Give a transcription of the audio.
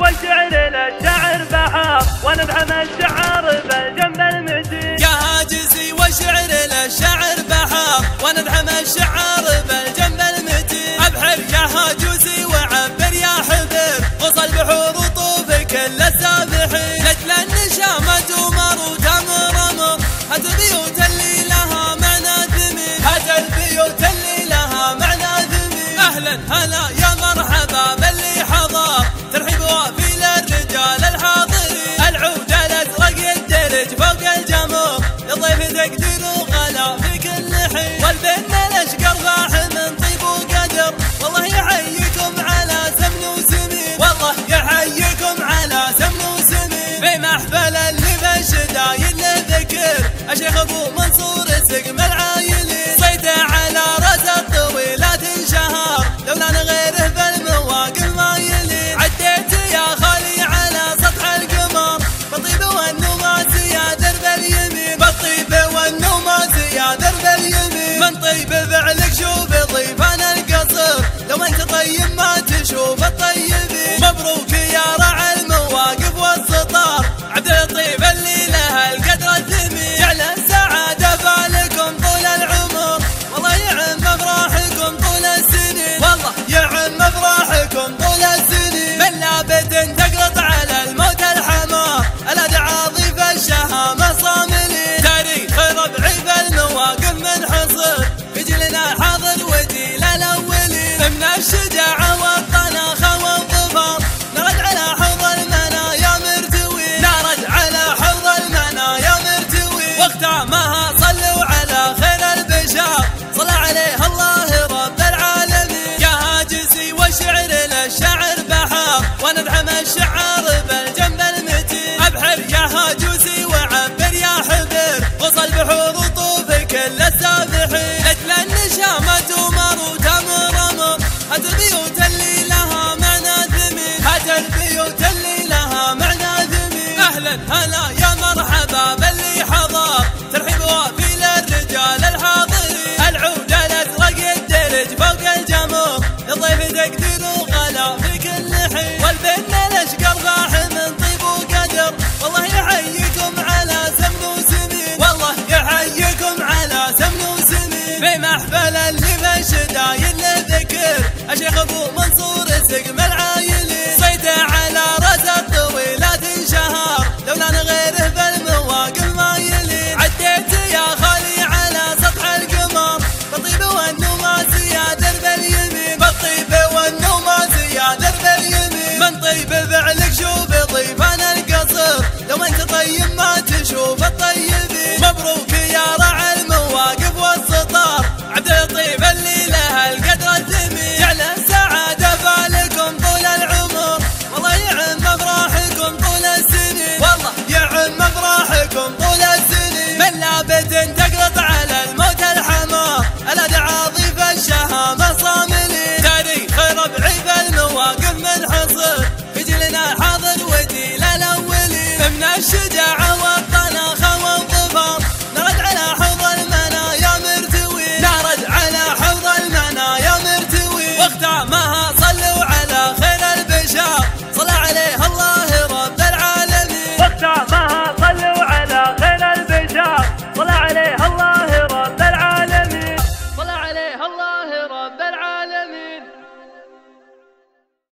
والشعر للشعر بحار ونبحم الشعر بالجنب المتين. يا هاجسي والشعر للشعر بحار ونبحم الشعر بالجنب المتين. ابحر يا هاجسي وعبر يا حبر غص البحور وطوف كل السابحين. لجل النشامة تمر وتمر امر هات البيوت اللي لها معنى ثمين. هات البيوت اللي لها معنى ثمين. اهلا هلا يا مرحبا باللي حضر ترحيب وافي للرجال الحاضرين. العود الازرق يدرج فوق الجمر للضيف تقدير وغلا في كل حين. والبن الاشقر فاح من طيب وقدر والله يحييكم على سمن وسمين. والله يحييكم على سمن وسمين. في محفل اللي بالشدايد له ذكر الشيخ ابو منصور سقم العايلين. صيته على راس الطويلات انشهر لولا غيره بالمواقف ما يلين. عديت يا خالي على سطح القمر بالطيب والنوماس يا درب اليمين. بالطيب والنوماس يا درب اليمين. من طيب فعلك شوف ضيفان القصر لو انت طيب ما تشوف الطيبين. مبروك يا راعي المواقف والسطار عبد اللطيف اللي له القدر الثمين. جعل السعادة بالكم طول العمر والله يعم افراحكم طول السنين. والله يعم افراحكم طول السنين. من لابد تقرط على الموت الحمار الادعى ضيف الشهامة صاملين. تاريخ ربعي بالمواقف منحصر يجي لنا حاضر وجيل الاولين. من الشجاعة والطناخة والظفر نرد على حوض المنايا مرتوين. نرد على حوض المنايا مرتوين. واختامها صلوا على خير البشر صلى عليه الله رب العالمين. يا هاجسي والشعر للشعر بحار ونبحم الشعر بالجنب المتين. ابحر يا هاجسي وعبر يا حبر غص البحور وطوف كل السابحين. لجل النشامة تمر وتمر امر هات البيوت اللي لها معنى ثمين. هات البيوت اللي لها معنى ثمين. اهلا هلا يا مرحبا باللي حضر ترحيب وافي للرجال الحاضرين. العود الازرق يدرج فوق الجمر للضيف تقدير وغلا في كل حين. والبن الاشقر فاح من طيب وقدر والله يحييكم على سمن وسمين. والله يحييكم على سمن وسمين. في محفل اللي بالشدايد له ذكر الشيخ ابو منصور سقم